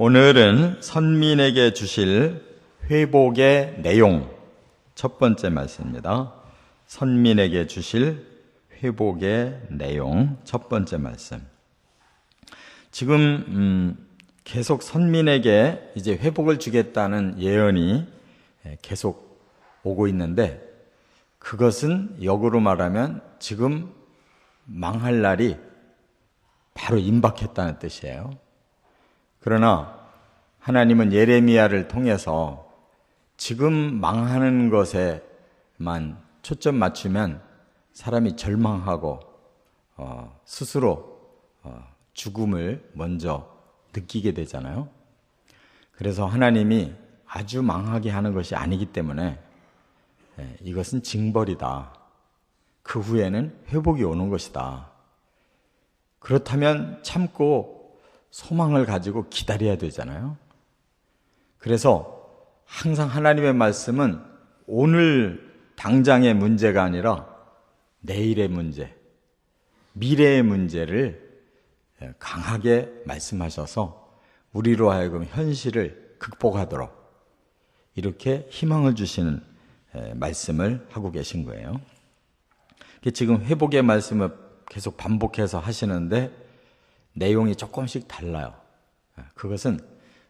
오늘은 선민에게 주실 회복의 내용 첫 번째 말씀입니다. 선민에게 주실 회복의 내용 첫 번째 말씀. 지금 계속 선민에게 이제 회복을 주겠다는 예언이 계속 오고 있는데, 그것은 역으로 말하면 지금 망할 날이 바로 임박했다는 뜻이에요. 그러나 하나님은 예레미야를 통해서 지금 망하는 것에만 초점 맞추면 사람이 절망하고 스스로 죽음을 먼저 느끼게 되잖아요. 그래서 하나님이 아주 망하게 하는 것이 아니기 때문에 이것은 징벌이다. 그 후에는 회복이 오는 것이다. 그렇다면 참고 소망을 가지고 기다려야 되잖아요. 그래서 항상 하나님의 말씀은 오늘 당장의 문제가 아니라 내일의 문제, 미래의 문제를 강하게 말씀하셔서 우리로 하여금 현실을 극복하도록 이렇게 희망을 주시는 말씀을 하고 계신 거예요. 지금 회복의 말씀을 계속 반복해서 하시는데 내용이 조금씩 달라요. 그것은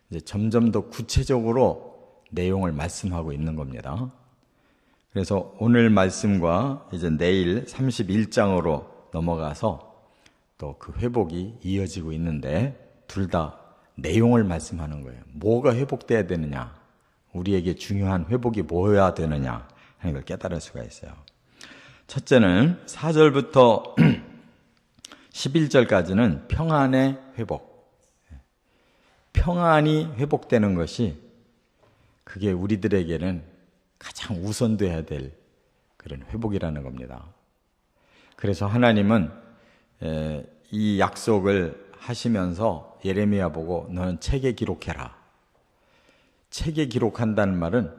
이제 점점 더 구체적으로 내용을 말씀하고 있는 겁니다. 그래서 오늘 말씀과 이제 내일 31장으로 넘어가서 또 그 회복이 이어지고 있는데, 둘 다 내용을 말씀하는 거예요. 뭐가 회복돼야 되느냐, 우리에게 중요한 회복이 뭐여야 되느냐 하는 걸 깨달을 수가 있어요. 첫째는 4절부터 11절까지는 평안의 회복. 평안이 회복되는 것이 그게 우리들에게는 가장 우선돼야 될 그런 회복이라는 겁니다. 그래서 하나님은 이 약속을 하시면서 예레미야 보고 너는 책에 기록해라. 책에 기록한다는 말은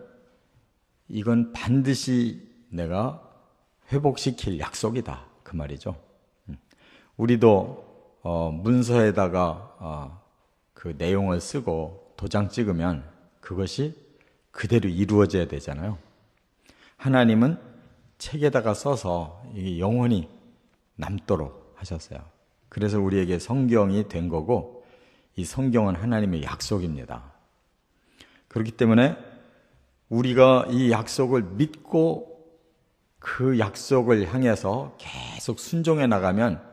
이건 반드시 내가 회복시킬 약속이다, 그 말이죠. 우리도 문서에다가 그 내용을 쓰고 도장 찍으면 그것이 그대로 이루어져야 되잖아요. 하나님은 책에다가 써서 이게 영원히 남도록 하셨어요. 그래서 우리에게 성경이 된 거고, 이 성경은 하나님의 약속입니다. 그렇기 때문에 우리가 이 약속을 믿고 그 약속을 향해서 계속 순종해 나가면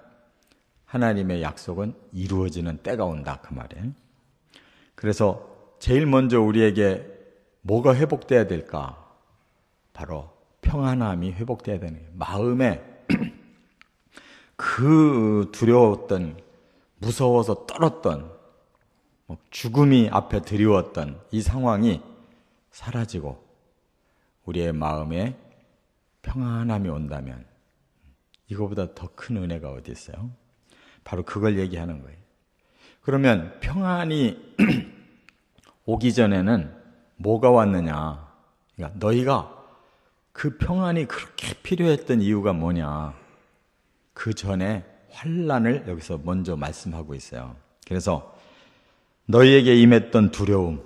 하나님의 약속은 이루어지는 때가 온다, 그 말이에요. 그래서 제일 먼저 우리에게 뭐가 회복돼야 될까? 바로 평안함이 회복돼야 되는 거예요. 마음에 그 두려웠던, 무서워서 떨었던, 죽음이 앞에 드리웠던 이 상황이 사라지고 우리의 마음에 평안함이 온다면 이거보다 더 큰 은혜가 어디 있어요? 바로 그걸 얘기하는 거예요. 그러면 평안이 오기 전에는 뭐가 왔느냐? 그러니까 너희가 그 평안이 그렇게 필요했던 이유가 뭐냐? 그 전에 환난을 여기서 먼저 말씀하고 있어요. 그래서 너희에게 임했던 두려움,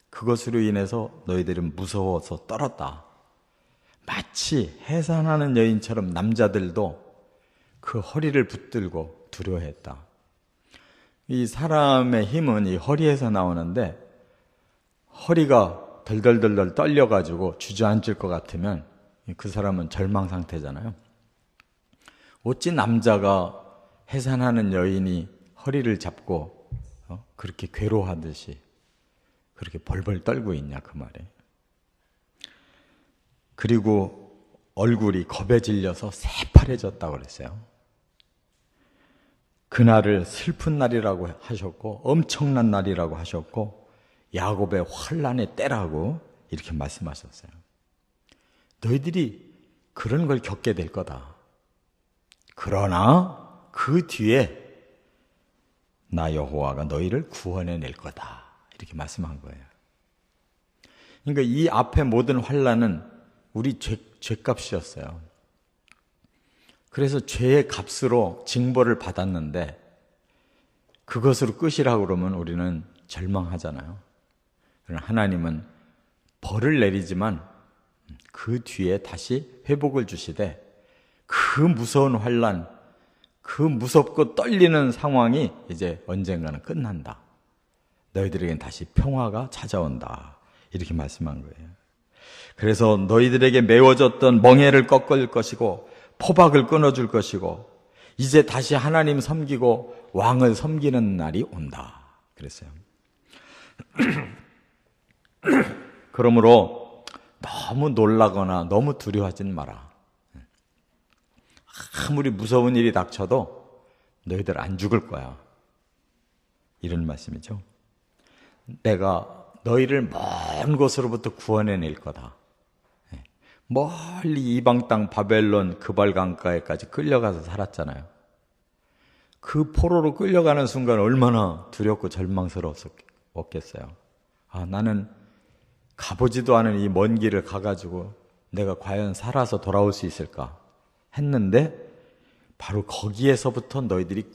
그것으로 인해서 너희들은 무서워서 떨었다. 마치 해산하는 여인처럼 남자들도 그 허리를 붙들고 두려워했다. 이 사람의 힘은 이 허리에서 나오는데, 허리가 덜덜덜덜 떨려가지고 주저앉을 것 같으면 그 사람은 절망 상태잖아요. 어찌 남자가 해산하는 여인이 허리를 잡고 그렇게 괴로워하듯이 그렇게 벌벌 떨고 있냐, 그 말이에요. 그리고 얼굴이 겁에 질려서 새파래졌다고 그랬어요. 그날을 슬픈 날이라고 하셨고 엄청난 날이라고 하셨고 야곱의 환난의 때라고 이렇게 말씀하셨어요. 너희들이 그런 걸 겪게 될 거다. 그러나 그 뒤에 나 여호와가 너희를 구원해낼 거다, 이렇게 말씀한 거예요. 그러니까 이 앞에 모든 환난은 우리 죄값이었어요. 그래서 죄의 값으로 징벌을 받았는데 그것으로 끝이라고 그러면 우리는 절망하잖아요. 그러나 하나님은 벌을 내리지만 그 뒤에 다시 회복을 주시되 그 무서운 환난, 그 무섭고 떨리는 상황이 이제 언젠가는 끝난다. 너희들에겐 다시 평화가 찾아온다. 이렇게 말씀한 거예요. 그래서 너희들에게 메워졌던 멍에를 꺾을 것이고 포박을 끊어줄 것이고 이제 다시 하나님 섬기고 왕을 섬기는 날이 온다. 그랬어요. 그러므로 너무 놀라거나 너무 두려워하지는 마라. 아무리 무서운 일이 닥쳐도 너희들 안 죽을 거야. 이런 말씀이죠. 내가 너희를 먼 곳으로부터 구원해낼 거다. 멀리 이방 땅 바벨론 그발 강가에까지 끌려가서 살았잖아요. 그 포로로 끌려가는 순간 얼마나 두렵고 절망스러웠겠어요. 나는 가보지도 않은 이 먼 길을 가가지고 내가 과연 살아서 돌아올 수 있을까 했는데 바로 거기에서부터 너희들이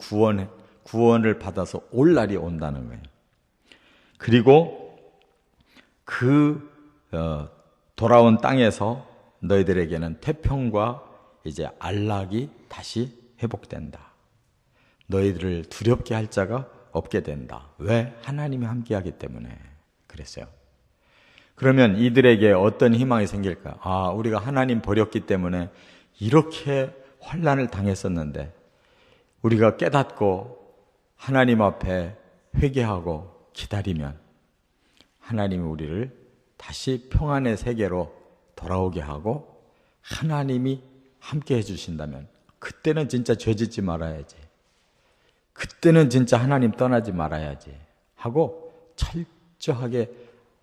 구원을 받아서 올 날이 온다는 거예요. 그리고 돌아온 땅에서 너희들에게는 태평과 이제 안락이 다시 회복된다. 너희들을 두렵게 할 자가 없게 된다. 왜? 하나님이 함께하기 때문에 그랬어요. 그러면 이들에게 어떤 희망이 생길까? 우리가 하나님 버렸기 때문에 이렇게 환난을 당했었는데 우리가 깨닫고 하나님 앞에 회개하고 기다리면 하나님이 우리를 다시 평안의 세계로 돌아오게 하고 하나님이 함께 해주신다면 그때는 진짜 죄짓지 말아야지. 그때는 진짜 하나님 떠나지 말아야지 하고 철저하게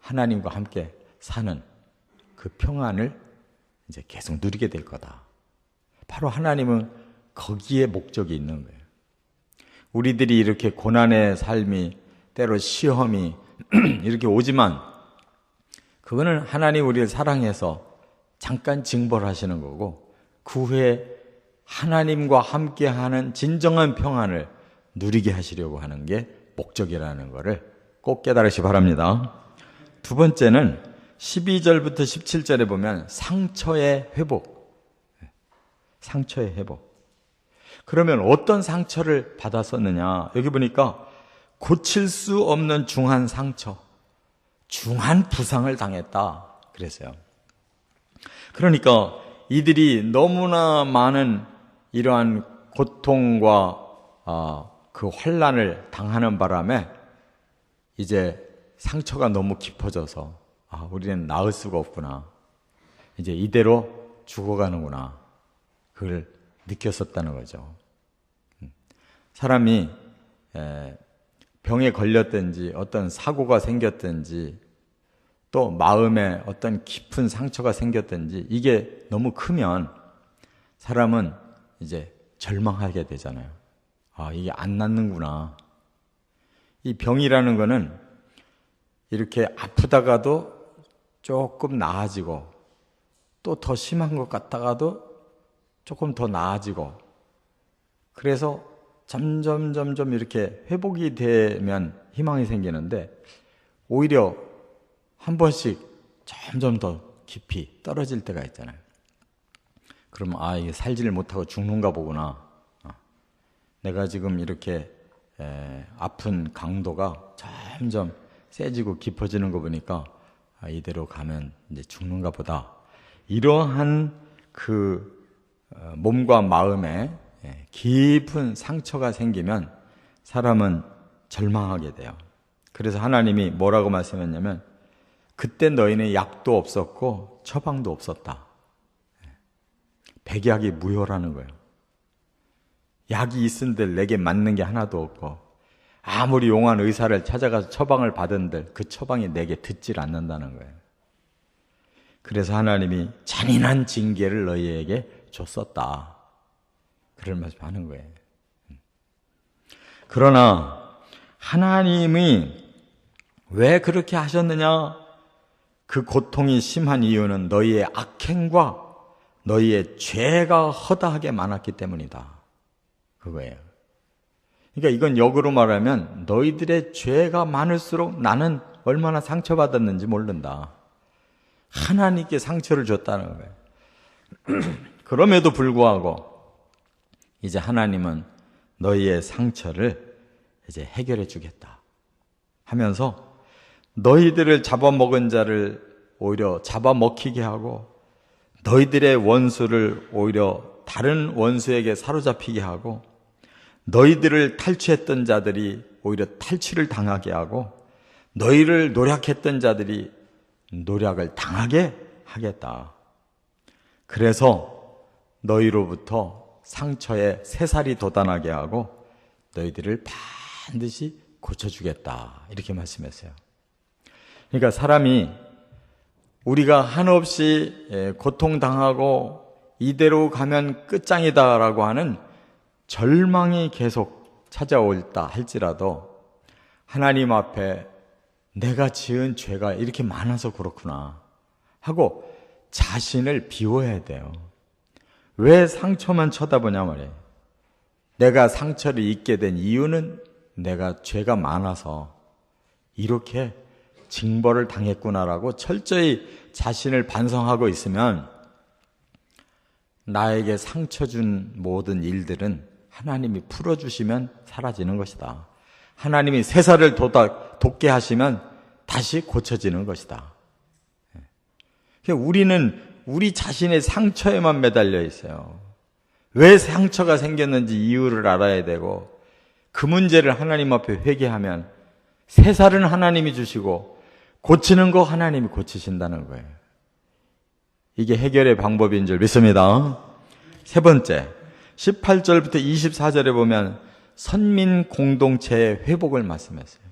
하나님과 함께 사는 그 평안을 이제 계속 누리게 될 거다. 바로 하나님은 거기에 목적이 있는 거예요. 우리들이 이렇게 고난의 삶이 때로 시험이 이렇게 오지만 그거는 하나님 우리를 사랑해서 잠깐 징벌하시는 거고 그 후에 하나님과 함께하는 진정한 평안을 누리게 하시려고 하는 게 목적이라는 것을 꼭 깨달으시 바랍니다. 두 번째는 12절부터 17절에 보면 상처의 회복. 상처의 회복. 그러면 어떤 상처를 받았었느냐? 여기 보니까 고칠 수 없는 중한 상처, 중한 부상을 당했다. 그랬어요. 그러니까 이들이 너무나 많은 이러한 고통과 그 환난을 당하는 바람에 이제 상처가 너무 깊어져서 우리는 나을 수가 없구나. 이제 이대로 죽어가는구나. 그걸 느꼈었다는 거죠. 사람이 병에 걸렸든지 어떤 사고가 생겼든지 또 마음에 어떤 깊은 상처가 생겼든지 이게 너무 크면 사람은 이제 절망하게 되잖아요. 이게 안 낫는구나. 이 병이라는 거는 이렇게 아프다가도 조금 나아지고 또 더 심한 것 같다가도 조금 더 나아지고 그래서 점점 이렇게 회복이 되면 희망이 생기는데 오히려 한 번씩 점점 더 깊이 떨어질 때가 있잖아요. 그러면 이게 살지를 못하고 죽는가 보구나. 내가 지금 이렇게 아픈 강도가 점점 세지고 깊어지는 거 보니까 이대로 가면 이제 죽는가 보다. 이러한 그 몸과 마음에 깊은 상처가 생기면 사람은 절망하게 돼요. 그래서 하나님이 뭐라고 말씀했냐면 그때 너희는 약도 없었고 처방도 없었다. 백약이 무효라는 거예요. 약이 있은들 내게 맞는 게 하나도 없고 아무리 용한 의사를 찾아가서 처방을 받은들 그 처방이 내게 듣질 않는다는 거예요. 그래서 하나님이 잔인한 징계를 너희에게 줬었다. 그런 말씀하는 거예요. 그러나 하나님이 왜 그렇게 하셨느냐? 그 고통이 심한 이유는 너희의 악행과 너희의 죄가 허다하게 많았기 때문이다. 그거예요. 그러니까 이건 역으로 말하면 너희들의 죄가 많을수록 나는 얼마나 상처받았는지 모른다. 하나님께 상처를 줬다는 거예요. 그럼에도 불구하고 이제 하나님은 너희의 상처를 이제 해결해 주겠다 하면서 너희들을 잡아먹은 자를 오히려 잡아먹히게 하고 너희들의 원수를 오히려 다른 원수에게 사로잡히게 하고 너희들을 탈취했던 자들이 오히려 탈취를 당하게 하고 너희를 노략했던 자들이 노략을 당하게 하겠다. 그래서 너희로부터 상처에 새살이 돋아나게 하고 너희들을 반드시 고쳐주겠다. 이렇게 말씀했어요. 그러니까 사람이 우리가 한없이 고통당하고 이대로 가면 끝장이다라고 하는 절망이 계속 찾아올다 할지라도 하나님 앞에 내가 지은 죄가 이렇게 많아서 그렇구나 하고 자신을 비워야 돼요. 왜 상처만 쳐다보냐 말이에요. 내가 상처를 입게 된 이유는 내가 죄가 많아서 이렇게 징벌을 당했구나라고 철저히 자신을 반성하고 있으면 나에게 상처 준 모든 일들은 하나님이 풀어주시면 사라지는 것이다. 하나님이 새살을 돋게 하시면 다시 고쳐지는 것이다. 우리는 우리 자신의 상처에만 매달려 있어요. 왜 상처가 생겼는지 이유를 알아야 되고 그 문제를 하나님 앞에 회개하면 새살은 하나님이 주시고 고치는 거 하나님이 고치신다는 거예요. 이게 해결의 방법인 줄 믿습니다. 세 번째, 18절부터 24절에 보면 선민 공동체의 회복을 말씀했어요.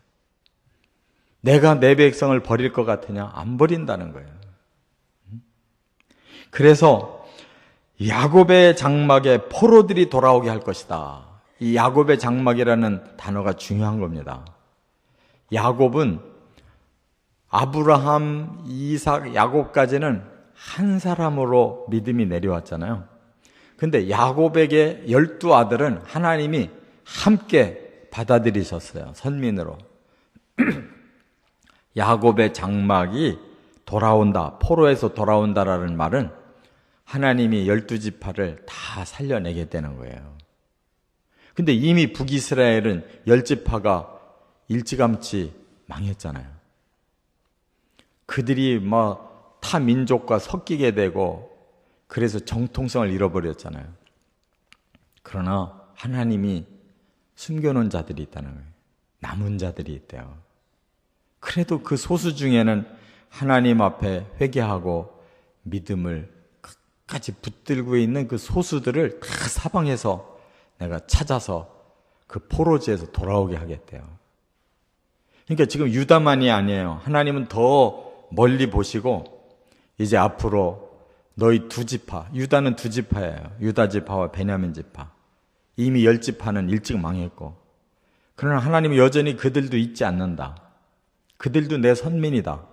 내가 내 백성을 버릴 것 같으냐? 안 버린다는 거예요. 그래서 야곱의 장막에 포로들이 돌아오게 할 것이다. 이 야곱의 장막이라는 단어가 중요한 겁니다. 야곱은 아브라함, 이삭, 야곱까지는 한 사람으로 믿음이 내려왔잖아요. 근데 야곱에게 12아들은 하나님이 함께 받아들이셨어요. 선민으로. 야곱의 장막이 돌아온다, 포로에서 돌아온다라는 말은 하나님이 12지파를 다 살려내게 되는 거예요. 근데 이미 북이스라엘은 10지파가 일찌감치 망했잖아요. 그들이 타 민족과 섞이게 되고 그래서 정통성을 잃어버렸잖아요. 그러나 하나님이 숨겨놓은 자들이 있다는 거예요. 남은 자들이 있대요. 그래도 그 소수 중에는 하나님 앞에 회개하고 믿음을 끝까지 붙들고 있는 그 소수들을 다 사방에서 내가 찾아서 그 포로지에서 돌아오게 하겠대요. 그러니까 지금 유다만이 아니에요. 하나님은 더 멀리 보시고 이제 앞으로 너희 2지파, 유다는 2지파예요. 유다 지파와 베냐민 지파. 이미 10지파는 일찍 망했고, 그러나 하나님은 여전히 그들도 잊지 않는다. 그들도 내 선민이다.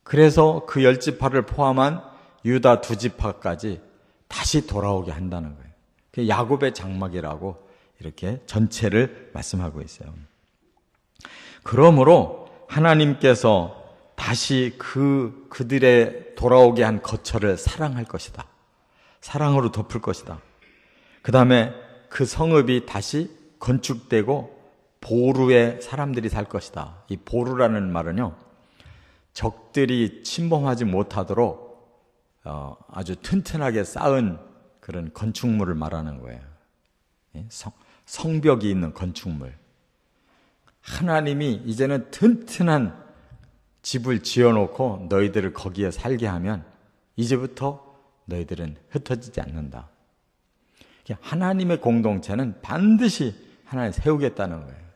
그래서 그 10지파를 포함한 유다 2지파까지 다시 돌아오게 한다는 거예요. 그게 야곱의 장막이라고 이렇게 전체를 말씀하고 있어요. 그러므로 하나님께서 다시 그들의 돌아오게 한 거처를 사랑할 것이다. 사랑으로 덮을 것이다. 그 다음에 그 성읍이 다시 건축되고 보루에 사람들이 살 것이다. 이 보루라는 말은요, 적들이 침범하지 못하도록 아주 튼튼하게 쌓은 그런 건축물을 말하는 거예요. 성벽이 있는 건축물. 하나님이 이제는 튼튼한 집을 지어놓고 너희들을 거기에 살게 하면 이제부터 너희들은 흩어지지 않는다. 하나님의 공동체는 반드시 하나님 세우겠다는 거예요.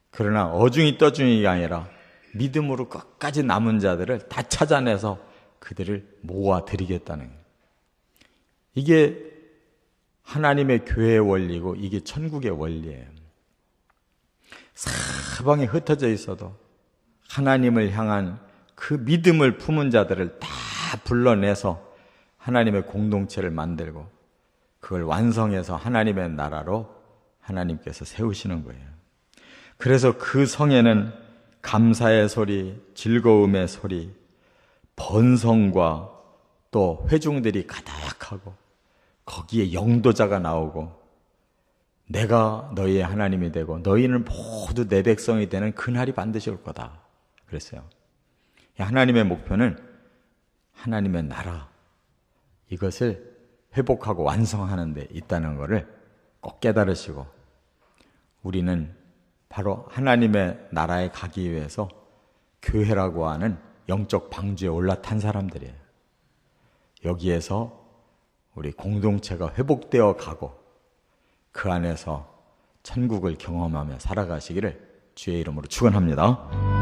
그러나 어중이 떠중이가 아니라 믿음으로 끝까지 남은 자들을 다 찾아내서 그들을 모아드리겠다는 거예요. 이게 하나님의 교회의 원리고 이게 천국의 원리예요. 사방에 흩어져 있어도 하나님을 향한 그 믿음을 품은 자들을 다 불러내서 하나님의 공동체를 만들고 그걸 완성해서 하나님의 나라로 하나님께서 세우시는 거예요. 그래서 그 성에는 감사의 소리, 즐거움의 소리, 번성과 또 회중들이 가득하고 거기에 영도자가 나오고 내가 너희의 하나님이 되고 너희는 모두 내 백성이 되는 그날이 반드시 올 거다 그랬어요. 하나님의 목표는 하나님의 나라 이것을 회복하고 완성하는 데 있다는 것을 꼭 깨달으시고 우리는 바로 하나님의 나라에 가기 위해서 교회라고 하는 영적 방주에 올라탄 사람들이에요. 여기에서 우리 공동체가 회복되어 가고 그 안에서 천국을 경험하며 살아가시기를 주의 이름으로 축원합니다.